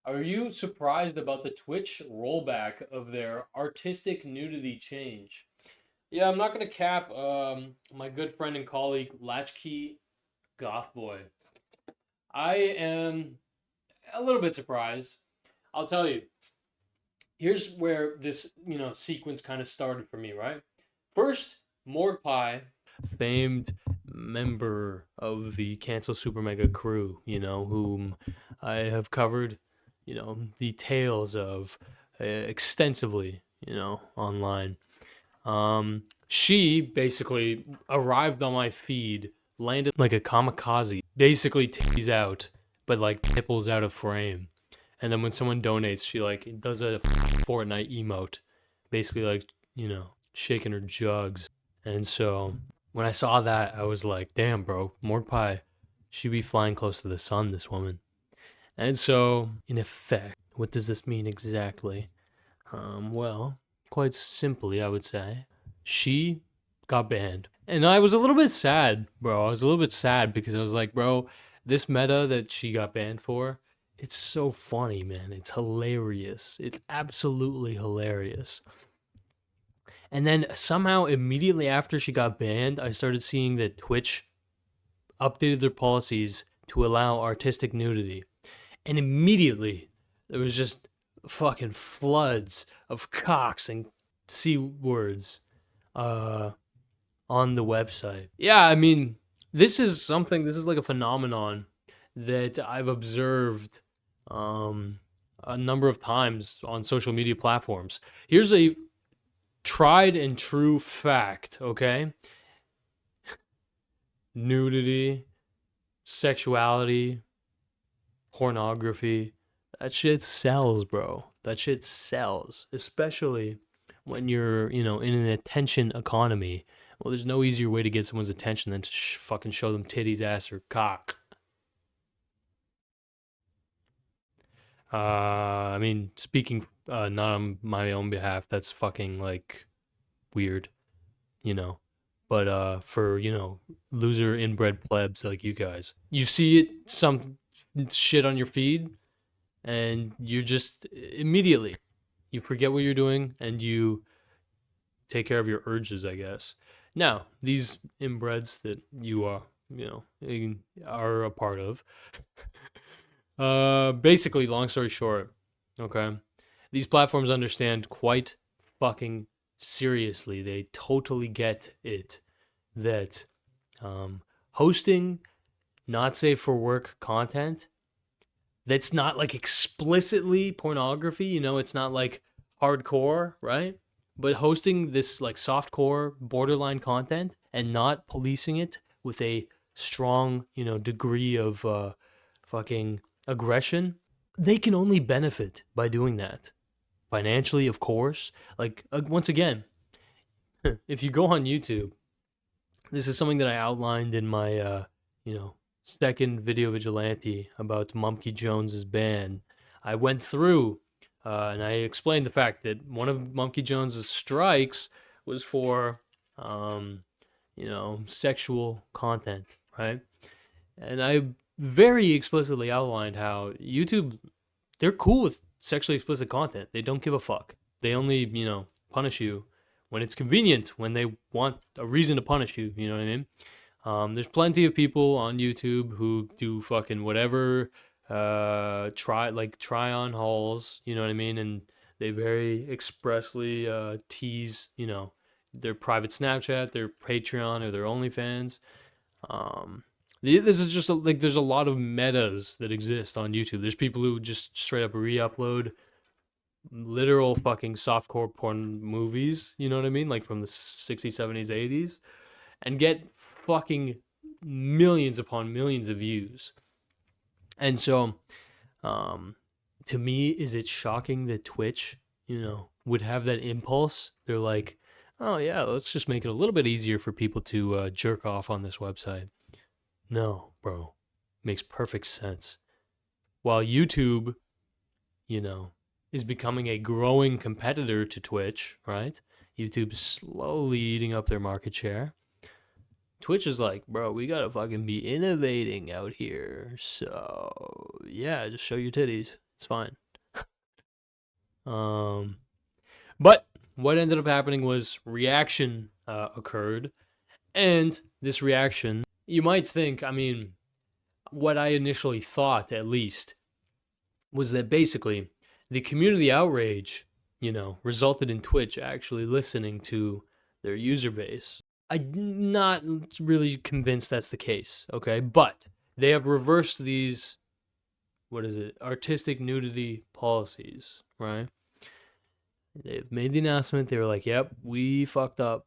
Are you surprised about the Twitch rollback of their artistic nudity change? Yeah, I'm not gonna cap. My good friend and colleague Latchkey Gothboy. I am a little bit surprised. I'll tell you. Here's where this sequence kind of started for me. Right, first Morgpie, famed member of the Cancel Super Mega crew, whom I have covered, the tales of extensively, online. She basically arrived on my feed, landed like a kamikaze, basically titties out, but like nipples out of frame. And then when someone donates, she like does a Fortnite emote, basically like, shaking her jugs. And so when I saw that, I was like, damn, bro, Morgpie, she be flying close to the sun, this woman. And so, in effect, what does this mean exactly? Well, quite simply, I would say, she got banned. And I was a little bit sad, bro. I was a little bit sad because I was like, bro, this meta that she got banned for, it's so funny, man. It's hilarious. It's absolutely hilarious. And then somehow, immediately after she got banned, I started seeing that Twitch updated their policies to allow artistic nudity. And immediately, there was just fucking floods of cocks and C words on the website. Yeah, I mean, this is like a phenomenon that I've observed a number of times on social media platforms. Here's a tried and true fact, okay? Nudity, sexuality, pornography, that shit sells, bro. That shit sells, especially when you're, in an attention economy. Well, there's no easier way to get someone's attention than to fucking show them titties, ass, or cock. I mean, speaking not on my own behalf, that's fucking like weird, you know. But for loser inbred plebs like you guys, you see it some shit on your feed, and you just immediately you forget what you're doing and you take care of your urges, I guess. Now, these inbreds that you are, are a part of, basically, long story short, okay, these platforms understand quite fucking seriously. They totally get it that hosting not safe for work content that's not like explicitly pornography, it's not like hardcore, right? But hosting this like softcore borderline content and not policing it with a strong, degree of fucking aggression, they can only benefit by doing that. Financially, of course. Like, once again, if you go on YouTube, this is something that I outlined in my, second video vigilante about Mumkey Jones's ban. I went through and I explained the fact that one of Mumkey Jones's strikes was for, sexual content, right? And I very explicitly outlined how YouTube, they're cool with sexually explicit content. They don't give a fuck. They only, punish you when it's convenient, when they want a reason to punish you, you know what I mean? There's plenty of people on YouTube who do fucking whatever, try on hauls, you know what I mean? And they very expressly tease, their private Snapchat, their Patreon, or their OnlyFans. This is just there's a lot of metas that exist on YouTube. There's people who just straight up re-upload literal fucking softcore porn movies, you know what I mean? Like from the 60s, 70s, 80s, and get fucking millions upon millions of views. And so, to me, is it shocking that Twitch, would have that impulse? They're like, oh yeah, let's just make it a little bit easier for people to jerk off on this website. No, bro. Makes perfect sense. While YouTube, is becoming a growing competitor to Twitch, right? YouTube's slowly eating up their market share. Twitch is like, bro, we gotta fucking be innovating out here. So, yeah, just show your titties. It's fine. But what ended up happening was reaction occurred, and this reaction, you might think, I mean, what I initially thought, at least, was that basically the community outrage, resulted in Twitch actually listening to their user base. I'm not really convinced that's the case, okay? But they have reversed these, artistic nudity policies, right? They've made the announcement. They were like, yep, we fucked up.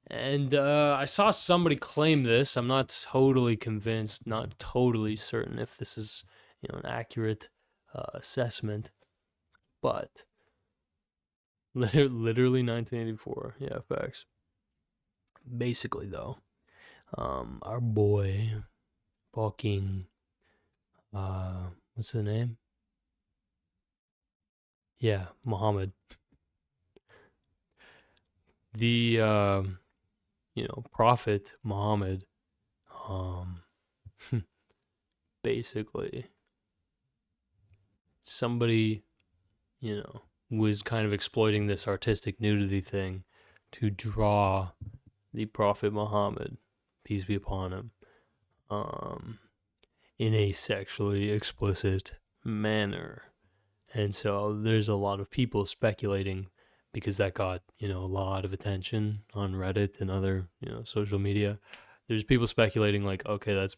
And I saw somebody claim this. I'm not totally convinced, not totally certain if this is, an accurate assessment. But literally 1984. Yeah, facts. Basically, though, our boy, fucking, what's the name? Yeah, Muhammad. The, Prophet Muhammad, basically, somebody, was kind of exploiting this artistic nudity thing to draw the Prophet Muhammad, peace be upon him, in a sexually explicit manner. And so there's a lot of people speculating, because that got, a lot of attention on Reddit and other, social media. There's people speculating like, okay, that's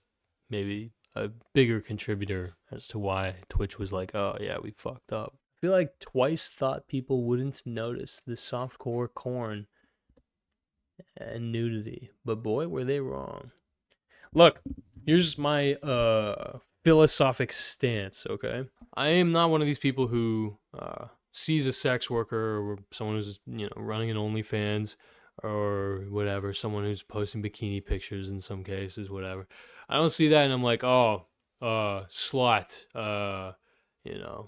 maybe a bigger contributor as to why Twitch was like, oh yeah, we fucked up. I feel like Twice thought people wouldn't notice the softcore corn and nudity, but boy, were they wrong. Look, here's my philosophic stance, okay? I am not one of these people who sees a sex worker or someone who's, running an OnlyFans or whatever, someone who's posting bikini pictures in some cases, whatever. I don't see that and I'm like, oh, slut,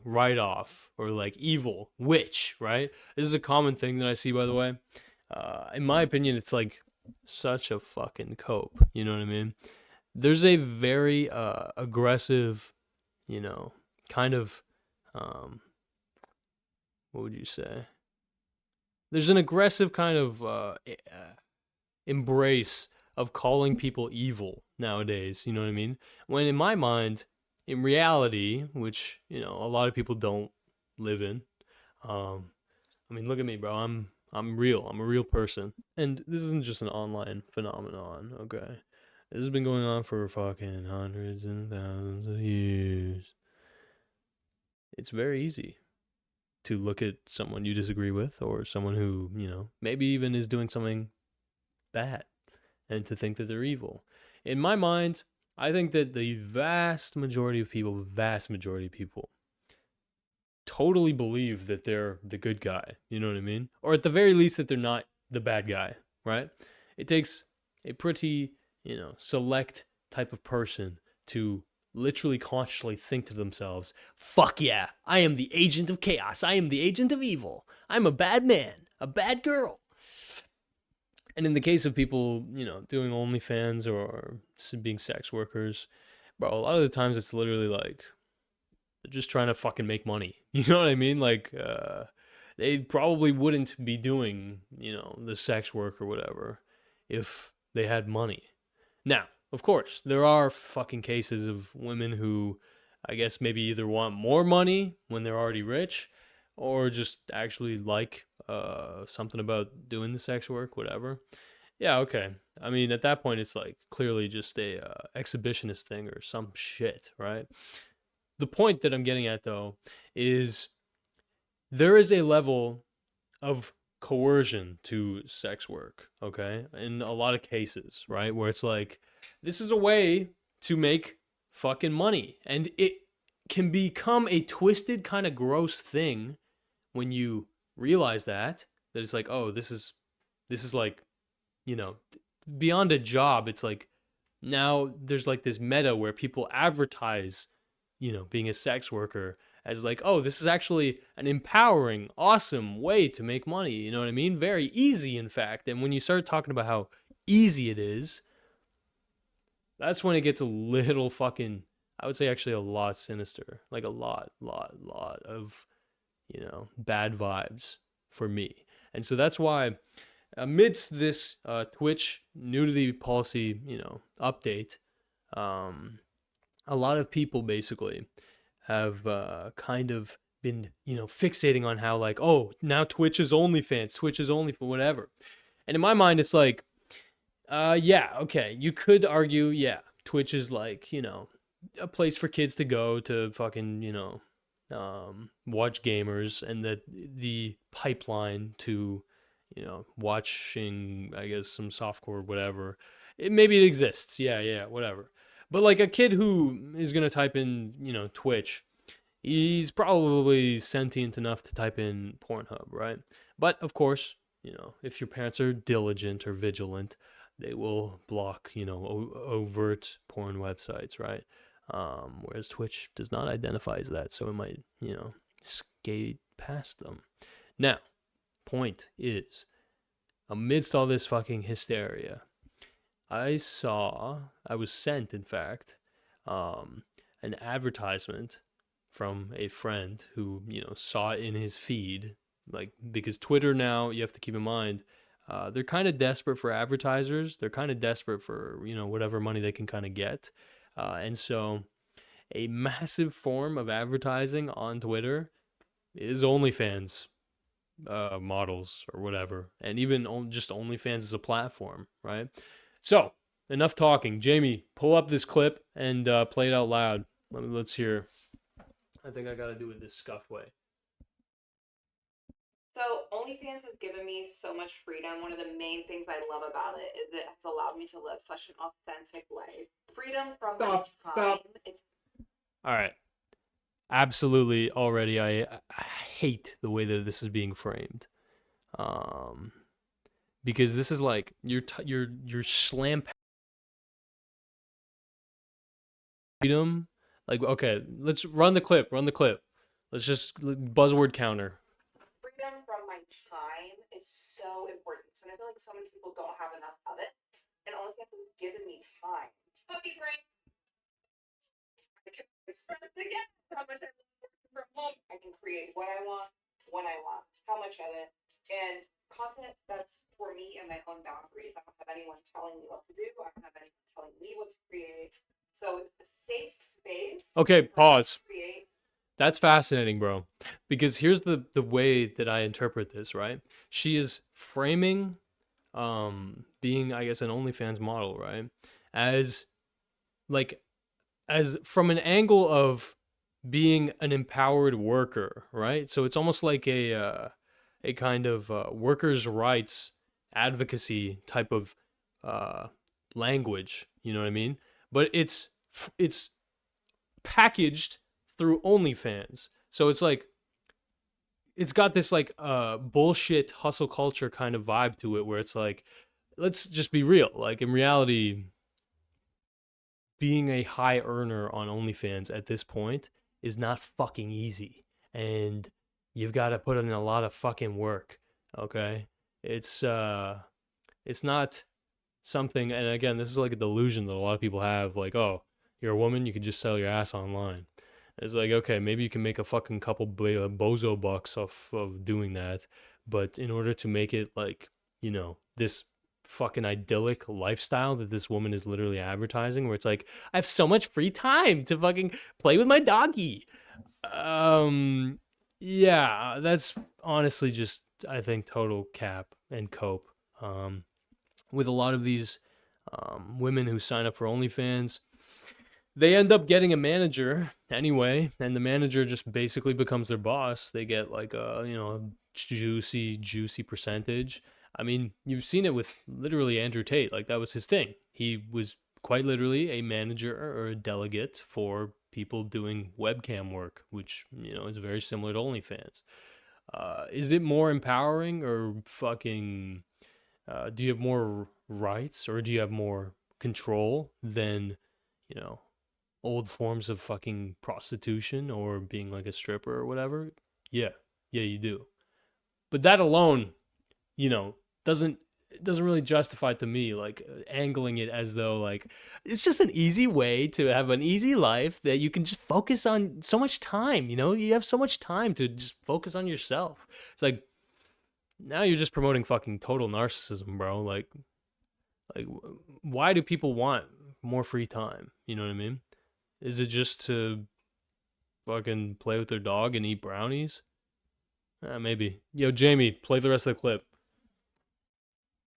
write off, or like evil, witch, right? This is a common thing that I see, by the way. In my opinion, it's like such a fucking cope, you know what I mean? There's a very aggressive, kind of, what would you say? There's an aggressive kind of embrace of calling people evil nowadays, you know what I mean? When in my mind, in reality, which, a lot of people don't live in, I mean, look at me, bro. I'm real. I'm a real person. And this isn't just an online phenomenon, okay? This has been going on for fucking hundreds and thousands of years. It's very easy to look at someone you disagree with, or someone who, maybe even is doing something bad, and to think that they're evil. In my mind, I think that the vast majority of people, totally believe that they're the good guy. You know what I mean? Or at the very least that they're not the bad guy, right? It takes a pretty, select type of person to literally consciously think to themselves, fuck yeah, I am the agent of chaos. I am the agent of evil. I'm a bad man, a bad girl. And in the case of people, doing OnlyFans or being sex workers, bro, a lot of the times it's literally like, they're just trying to fucking make money. You know what I mean? Like, they probably wouldn't be doing, the sex work or whatever if they had money. Now, of course, there are fucking cases of women who, I guess, maybe either want more money when they're already rich, or just actually like something about doing the sex work, whatever. Yeah, okay. I mean, at that point, it's like clearly just a exhibitionist thing or some shit, right? The point that I'm getting at, though, is there is a level of coercion to sex work, okay? In a lot of cases, right? Where it's like, this is a way to make fucking money. And it can become a twisted kind of gross thing when you realize that it's like, oh, this is like, beyond a job. It's like, now there's like this meta where people advertise, being a sex worker as like, oh, this is actually an empowering, awesome way to make money. You know what I mean? Very easy, in fact. And when you start talking about how easy it is, that's when it gets a little fucking I would say actually a lot sinister, like a lot of, bad vibes for me. And so that's why amidst this Twitch nudity policy, update, um, a lot of people basically have kind of been, fixating on how like, oh, now Twitch is OnlyFans, Twitch is only for whatever. And in my mind, it's like, yeah, okay, you could argue, yeah, Twitch is like, a place for kids to go to fucking, watch gamers, and that the pipeline to, watching, I guess, some softcore, whatever. Maybe it exists. Yeah, whatever. But like a kid who is gonna type in, Twitch, he's probably sentient enough to type in Pornhub, right? But of course, if your parents are diligent or vigilant, they will block, overt porn websites, right? Whereas Twitch does not identify as that, so it might, skate past them. Now, point is, amidst all this fucking hysteria, I was sent, in fact, an advertisement from a friend who, saw it in his feed. Like, because Twitter now, you have to keep in mind, they're kind of desperate for advertisers. They're kind of desperate for, whatever money they can kind of get. And so a massive form of advertising on Twitter is OnlyFans models or whatever. And even just OnlyFans as a platform, right? So, enough talking. Jamie, pull up this clip and play it out loud. Let's hear. I think I got to do it this scuff way. So OnlyFans has given me so much freedom. One of the main things I love about it is it has allowed me to live such an authentic life. Freedom from my time. All right. Absolutely. Already, I hate the way that this is being framed, because this is like you're slam freedom. Like, okay, let's run the clip. Run the clip. Let's just buzzword counter. Freedom from my time is so important. And I feel like so many people don't have enough of it. And OnlyFans has given me time. Puppy break. I can express again how much I love working from home. I can create what I want, when I want, how much of it, and content that's for me and my own boundaries. I don't have anyone telling me what to do. I don't have anyone telling me what to create. So it's a safe space. Okay, pause. That's fascinating, bro. Because here's the way that I interpret this, right? She is framing being, I guess, an OnlyFans model, right? As like as from an angle of being an empowered worker, right? So it's almost like a kind of workers' rights advocacy type of language. You know what I mean? But it's packaged through OnlyFans. So it's like it's got this like bullshit hustle culture kind of vibe to it, where it's like, let's just be real. Like in reality, being a high earner on OnlyFans at this point is not fucking easy, and you've got to put in a lot of fucking work. Okay, it's not something. And again, this is like a delusion that a lot of people have. Like, oh, you're a woman, you could just sell your ass online. It's like, okay, maybe you can make a fucking couple bozo bucks off of doing that, but in order to make it like, this fucking idyllic lifestyle that this woman is literally advertising, where it's like, I have so much free time to fucking play with my doggy. Yeah, that's honestly just, I think, total cap and cope. With a lot of these women who sign up for OnlyFans, they end up getting a manager anyway, and the manager just basically becomes their boss. They get like a juicy percentage. I mean, you've seen it with literally Andrew Tate. Like, that was his thing. He was quite literally a manager or a delegate for people doing webcam work, which is very similar to OnlyFans. Is it more empowering, or fucking? Do you have more rights, or do you have more control than old forms of fucking prostitution or being like a stripper or whatever? Yeah, you do. But that alone, doesn't it doesn't really justify it to me, like angling it as though like it's just an easy way to have an easy life that you can just focus on so much time, you know? You have so much time to just focus on yourself. It's like now you're just promoting fucking total narcissism, bro. Like why do people want more free time? You know what I mean? Is it just to fucking play with their dog and eat brownies? Maybe. Yo, Jamie, play the rest of the clip.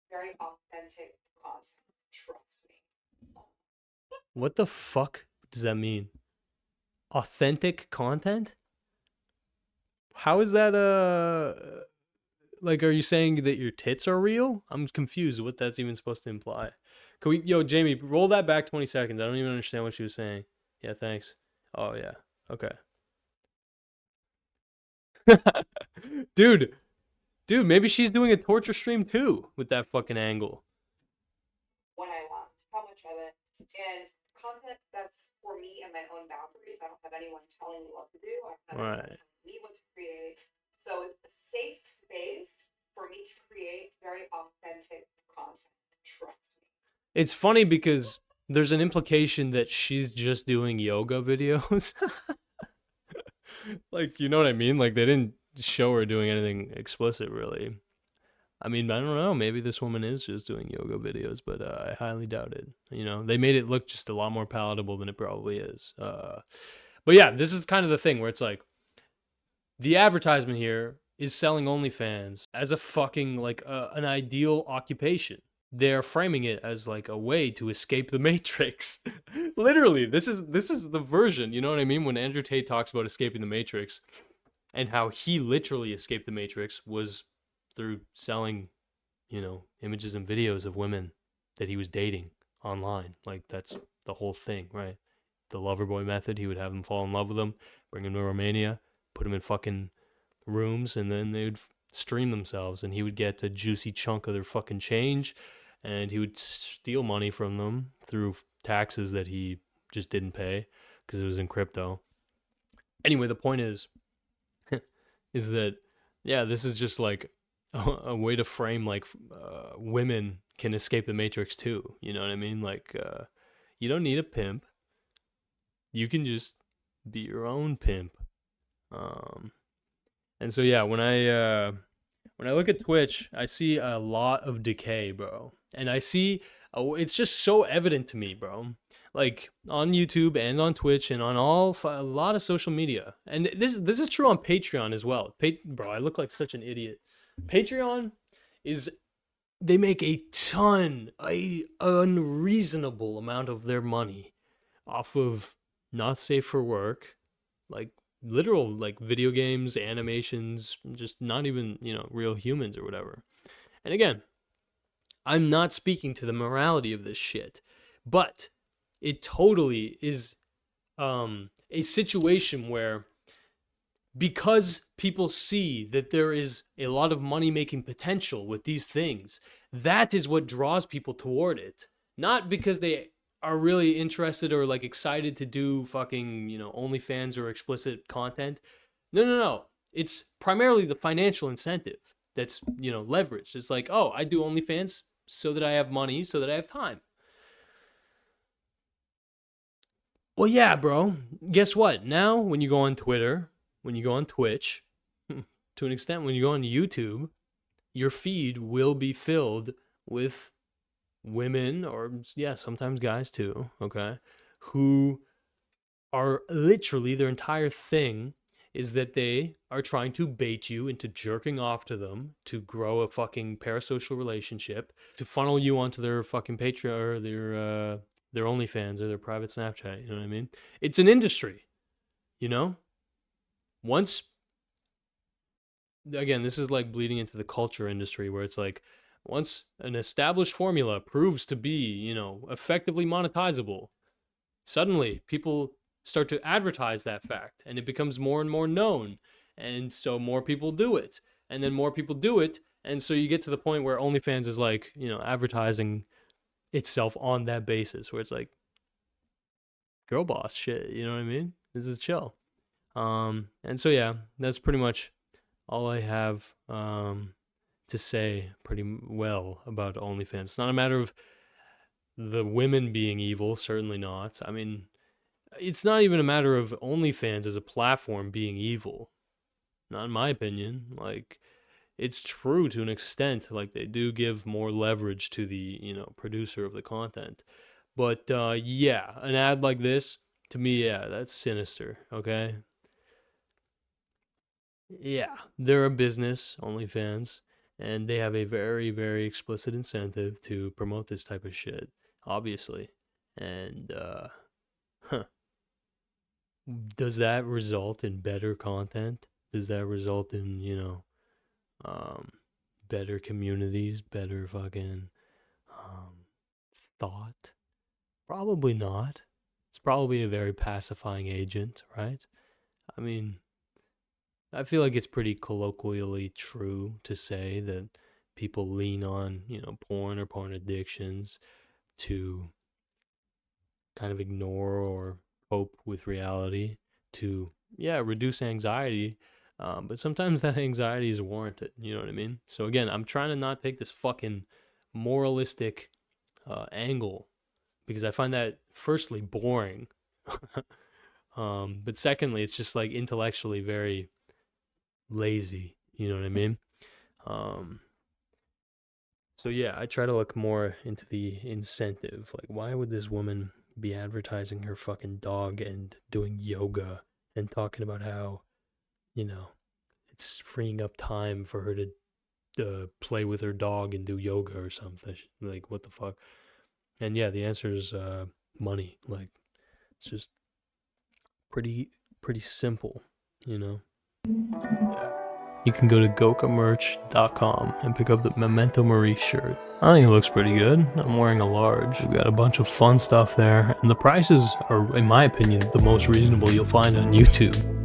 Very authentic content. Trust me. What the fuck does that mean? Authentic content? How is that like are you saying that your tits are real? I'm confused what that's even supposed to imply. Can we yo, Jamie, roll that back 20 seconds. I don't even understand what she was saying. Yeah, thanks. Oh yeah. Okay. Dude, maybe she's doing a torture stream too with that fucking angle. When I want, how much of it, and content that's for me and my own boundaries. I don't have anyone telling me what to do. I don't have anyone Right. telling me what to create. So it's a safe space for me to create very authentic content. Trust me. It's funny because there's an implication that she's just doing yoga videos. Like, you know what I mean? Like, they didn't show her doing anything explicit, really. I mean, I don't know. Maybe this woman is just doing yoga videos, but I highly doubt it. You know, they made it look just a lot more palatable than it probably is. But yeah, this is kind of the thing where it's like the advertisement here is selling OnlyFans as a fucking like an ideal occupation. They're framing it as like a way to escape the Matrix. Literally, this is the version. You know what I mean? When Andrew Tate talks about escaping the Matrix, and how he literally escaped the Matrix was through selling, you know, images and videos of women that he was dating online. Like that's the whole thing, right? The lover boy method. He would have them fall in love with him, bring him to Romania, put him in fucking rooms, and then they would stream themselves, and he would get a juicy chunk of their fucking change, and he would steal money from them through taxes that he just didn't pay because it was in crypto. Anyway, the point is that yeah, this is just like a way to frame like women can escape the Matrix too. You know what I mean? Like you don't need a pimp. You can just be your own pimp. And so yeah, when I look at Twitch, I see a lot of decay, bro. And I see it's just so evident to me, bro. Like on YouTube and on Twitch and on a lot of social media. And this is true on Patreon as well. Bro, I look like such an idiot. Patreon is they make a unreasonable amount of their money off of not safe for work, like literal like video games, animations, just not even, you know, real humans or whatever. And again, I'm not speaking to the morality of this shit, but it totally is a situation where because people see that there is a lot of money making potential with these things, that is what draws people toward it. Not because they are really interested or like excited to do fucking, you know, OnlyFans or explicit content. No. It's primarily the financial incentive that's, you know, leveraged. It's like, oh, I do OnlyFans so that I have money, so that I have time. Well, yeah, bro. Guess what? Now, when you go on Twitter, when you go on Twitch, to an extent, when you go on YouTube, your feed will be filled with women, or yeah, sometimes guys too, okay, who are literally their entire thing is that they are trying to bait you into jerking off to them to grow a fucking parasocial relationship, to funnel you onto their fucking Patreon or their OnlyFans or their private Snapchat. You know what I mean? It's an industry, you know? Once, again, this is like bleeding into the culture industry where it's like, once an established formula proves to be, you know, effectively monetizable, suddenly people start to advertise that fact and it becomes more and more known. And so more people do it. And then more people do it. And so you get to the point where OnlyFans is like, you know, advertising itself on that basis where it's like girl boss shit, you know what I mean? This is chill. And so yeah, that's pretty much all I have to say pretty well about OnlyFans. It's not a matter of the women being evil, certainly not. I mean, it's not even a matter of OnlyFans as a platform being evil. Not in my opinion. Like, it's true to an extent. Like, they do give more leverage to the, producer of the content. But yeah, an ad like this, to me, yeah, that's sinister, okay? Yeah, they're a business, OnlyFans, and they have a very, very explicit incentive to promote this type of shit, obviously. And does that result in better content? Does that result in, better communities, better fucking thought? Probably not. It's probably a very pacifying agent, right? I mean, I feel like it's pretty colloquially true to say that people lean on, porn or porn addictions to kind of ignore or cope with reality to, yeah, reduce anxiety. But sometimes that anxiety is warranted. You know what I mean? So again, I'm trying to not take this fucking moralistic angle because I find that firstly boring. But secondly, it's just like intellectually very lazy. You know what I mean? So yeah, I try to look more into the incentive. Like, why would this woman be advertising her fucking dog and doing yoga and talking about how, it's freeing up time for her to play with her dog and do yoga or something? Like, what the fuck? And yeah, the answer is money. Like, it's just pretty simple, Yeah. You can go to gokamerch.com and pick up the Memento Mori shirt. I think it looks pretty good. I'm wearing a large. We've got a bunch of fun stuff there, and the prices are, in my opinion, the most reasonable you'll find on YouTube.